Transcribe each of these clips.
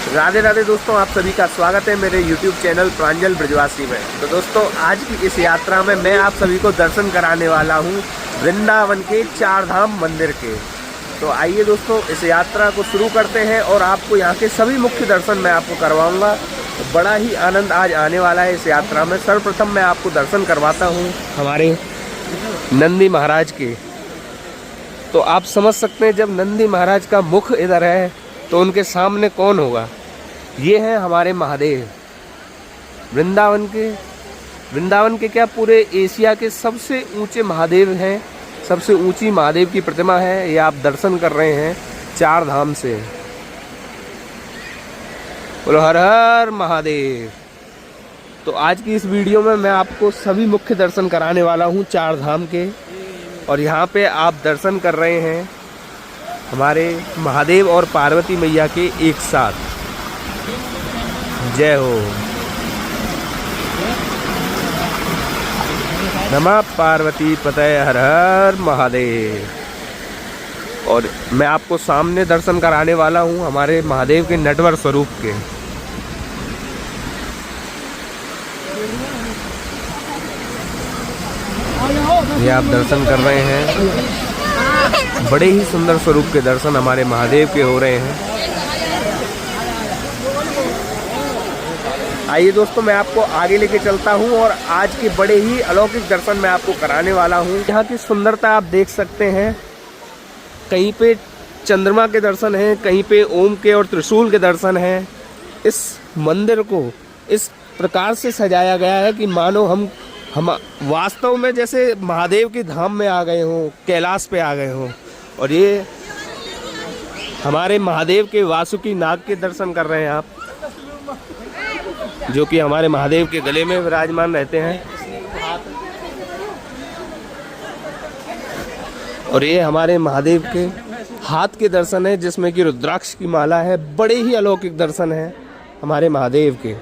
राधे राधे दोस्तों, आप सभी का स्वागत है मेरे YouTube चैनल प्रांजल ब्रजवासी में। तो दोस्तों, आज की इस यात्रा में मैं आप सभी को दर्शन कराने वाला हूँ वृंदावन के चार धाम मंदिर के। तो आइए दोस्तों, इस यात्रा को शुरू करते हैं और आपको यहाँ के सभी मुख्य दर्शन मैं आपको करवाऊँगा। तो बड़ा ही आनंद आज आने वाला है इस यात्रा में। सर्वप्रथम मैं आपको दर्शन करवाता हूँ हमारे नंदी महाराज के। तो आप समझ सकते हैं, जब नंदी महाराज का मुख इधर है तो उनके सामने कौन होगा। ये हैं हमारे महादेव। वृंदावन के क्या, पूरे एशिया के सबसे ऊंचे महादेव हैं। सबसे ऊंची महादेव की प्रतिमा है, ये आप दर्शन कर रहे हैं चार धाम से। बोलो हर हर महादेव। तो आज की इस वीडियो में मैं आपको सभी मुख्य दर्शन कराने वाला हूँ चार धाम के। और यहाँ पे आप दर्शन कर रहे हैं हमारे महादेव और पार्वती मैया के एक साथ। जय हो। नमः पार्वती पतये हर हर महादेव। और मैं आपको सामने दर्शन कराने वाला हूँ हमारे महादेव के नटवर स्वरूप के। ये आप दर्शन कर रहे हैं, बड़े ही सुंदर स्वरूप के दर्शन हमारे महादेव के हो रहे हैं। आइए दोस्तों, मैं आपको आगे लेके चलता हूं और आज के बड़े ही अलौकिक दर्शन मैं आपको कराने वाला हूं। यहाँ की सुंदरता आप देख सकते हैं। कहीं पे चंद्रमा के दर्शन हैं, कहीं पे ओम के और त्रिशूल के दर्शन हैं। इस मंदिर को इस प्रकार से सजाया गया है कि मानो हम वास्तव में जैसे महादेव के धाम में आ गए हों, कैलाश पे आ गए हों। और ये हमारे महादेव के वासुकी नाग के दर्शन कर रहे हैं आप, जो कि हमारे महादेव के गले में विराजमान रहते हैं। और ये हमारे महादेव के हाथ के दर्शन है, जिसमें कि रुद्राक्ष की माला है। बड़े ही अलौकिक दर्शन है हमारे महादेव के।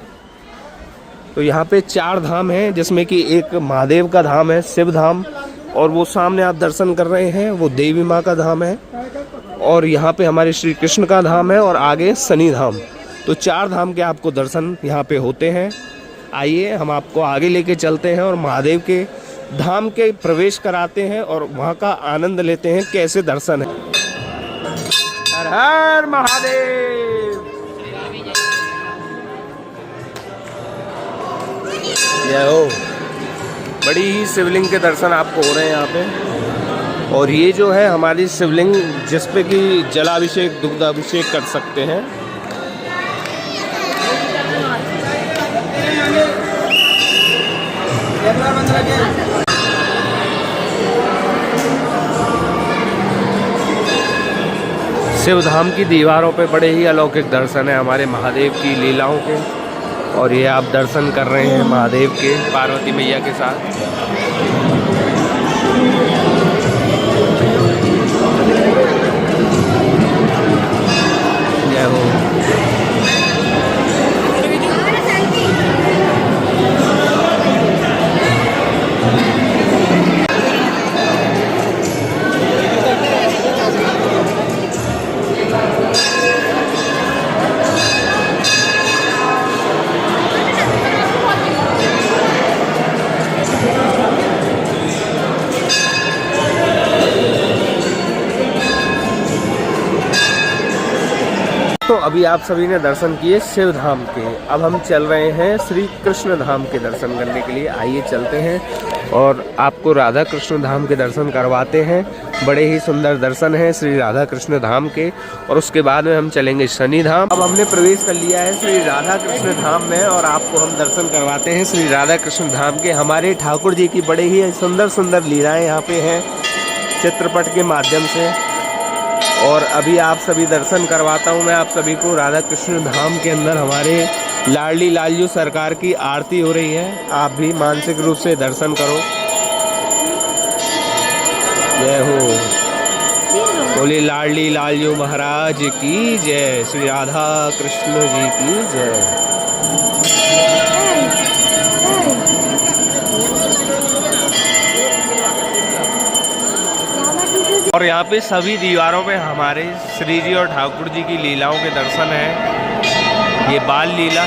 तो यहाँ पे चार धाम हैं, जिसमें कि एक महादेव का धाम है, शिव धाम, और वो सामने आप दर्शन कर रहे हैं वो देवी माँ का धाम है। और यहाँ पे हमारे श्री कृष्ण का धाम है और आगे शनि धाम। तो चार धाम के आपको दर्शन यहाँ पे होते हैं। आइए हम आपको आगे लेके चलते हैं और महादेव के धाम के प्रवेश कराते हैं और वहाँ का आनंद लेते हैं कैसे दर्शन है। हर हर महादेव। जय हो। बड़ी ही शिवलिंग के दर्शन आपको हो रहे हैं यहाँ पे। और ये जो है हमारी शिवलिंग, जिस पे कि जलाभिषेक दुग्धाभिषेक कर सकते हैं। शिव धाम की दीवारों पे बड़े ही अलौकिक दर्शन है हमारे महादेव की लीलाओं के। और ये आप दर्शन कर रहे हैं महादेव के पार्वती मैया के साथ। जय हो। तो अभी आप सभी ने दर्शन किए शिव धाम के। अब हम चल रहे हैं श्री कृष्ण धाम के दर्शन करने के लिए। आइए चलते हैं और आपको राधा कृष्ण धाम के दर्शन करवाते हैं। बड़े ही सुंदर दर्शन हैं श्री राधा कृष्ण धाम के। और उसके बाद में हम चलेंगे शनि धाम। अब हमने प्रवेश कर लिया है श्री राधा कृष्ण धाम में और आपको हम दर्शन करवाते हैं श्री राधा कृष्ण धाम के। हमारे ठाकुर जी की बड़े ही सुंदर सुंदर लीलाएँ यहाँ पे हैं चित्रपट के माध्यम से। और अभी आप सभी दर्शन करवाता हूँ मैं आप सभी को। राधा कृष्ण धाम के अंदर हमारे लाडली लालजू सरकार की आरती हो रही है। आप भी मानसिक रूप से दर्शन करो। जय हो। बोले लाडली लालजू महाराज की जय। श्री राधा कृष्ण जी की जय। और यहाँ पे सभी दीवारों पे हमारे श्री जी और ठाकुर जी की लीलाओं के दर्शन हैं। ये बाल लीला,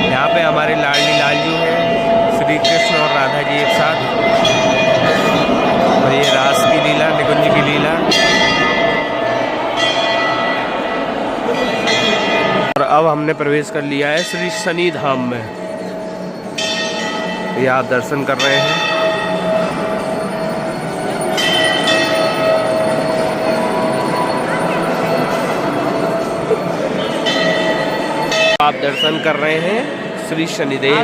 यहाँ पे हमारे लाडली लालजू हैं, श्री कृष्ण और राधा जी एक साथ। और ये रास की लीला, निकुंज की लीला। और अब हमने प्रवेश कर लिया है श्री शनि धाम में। ये आप दर्शन कर रहे हैं। आप दर्शन कर रहे हैं श्री शनिदेव। ओ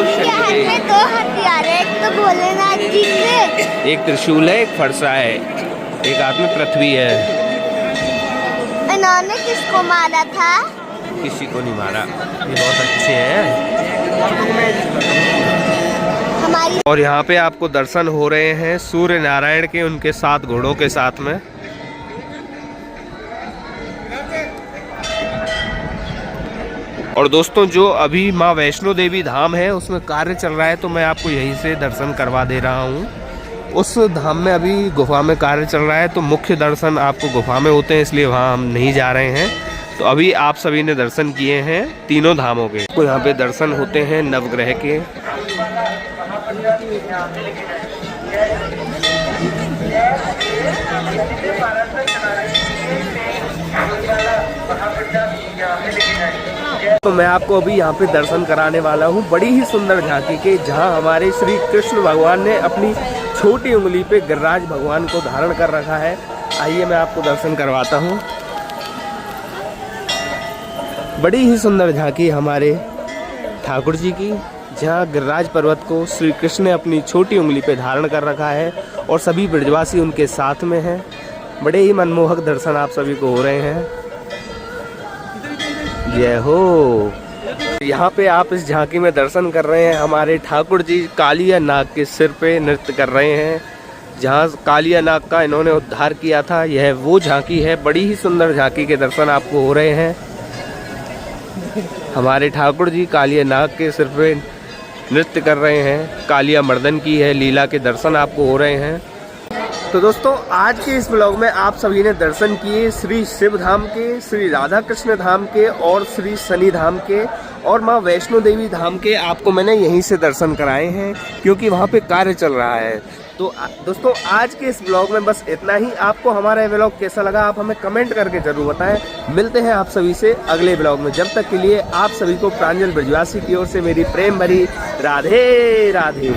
शनिदेव। दो हथियार है, एक तो भोलेनाथ जी के, एक त्रिशूल है, एक फरसा है, एक हाथ में पृथ्वी है। इन्होंने किसको मारा था? किसी को नहीं मारा। ये बहुत अच्छे हैं हमारी। और यहाँ पे आपको दर्शन हो रहे हैं सूर्य नारायण के, उनके 7 घोड़ों के साथ में। और दोस्तों जो अभी माँ वैष्णो देवी धाम है उसमें कार्य चल रहा है, तो मैं आपको यहीं से दर्शन करवा दे रहा हूँ। उस धाम में अभी गुफा में कार्य चल रहा है, तो मुख्य दर्शन आपको गुफा में होते हैं, इसलिए वहाँ हम नहीं जा रहे हैं। तो अभी आप सभी ने दर्शन किए हैं तीनों धामों के। तो यहाँ पे दर्शन होते हैं नवग्रह के। तो मैं आपको अभी यहाँ पे दर्शन कराने वाला हूँ बड़ी ही सुंदर झांकी के, जहाँ हमारे श्री कृष्ण भगवान ने अपनी छोटी उंगली पे गिरिराज भगवान को धारण कर रखा है। आइए मैं आपको दर्शन करवाता हूँ। बड़ी ही सुंदर झांकी हमारे ठाकुर जी की, जहाँ गिरिराज पर्वत को श्री कृष्ण ने अपनी छोटी उंगली पे धारण कर रखा है और सभी ब्रजवासी उनके साथ में हैं। बड़े ही मनमोहक दर्शन आप सभी को हो रहे हैं। जय हो। यहाँ पे आप इस झांकी में दर्शन कर रहे हैं, हमारे ठाकुर जी कालिया नाग के सिर पे नृत्य कर रहे हैं। जहाँ कालिया नाग का इन्होंने उद्धार किया था, यह वो झांकी है। बड़ी ही सुंदर झांकी के दर्शन आपको हो रहे हैं। हमारे ठाकुर जी कालिया नाग के सिर पे नृत्य कर रहे हैं। कालिया मर्दन की है लीला के दर्शन आपको हो रहे हैं। तो दोस्तों आज के इस ब्लॉग में आप सभी ने दर्शन किए श्री शिव धाम के, श्री राधा कृष्ण धाम के और श्री शनि धाम के और माँ वैष्णो देवी धाम के। आपको मैंने यहीं से दर्शन कराए हैं क्योंकि वहाँ पे कार्य चल रहा है। तो दोस्तों आज के इस ब्लॉग में बस इतना ही। आपको हमारा ये ब्लॉग कैसा लगा आप हमें कमेंट करके जरूर बताएं। मिलते हैं आप सभी से अगले ब्लॉग में। जब तक के लिए आप सभी को प्रांजल ब्रजवासी की ओर से मेरी प्रेम भरी राधे राधे।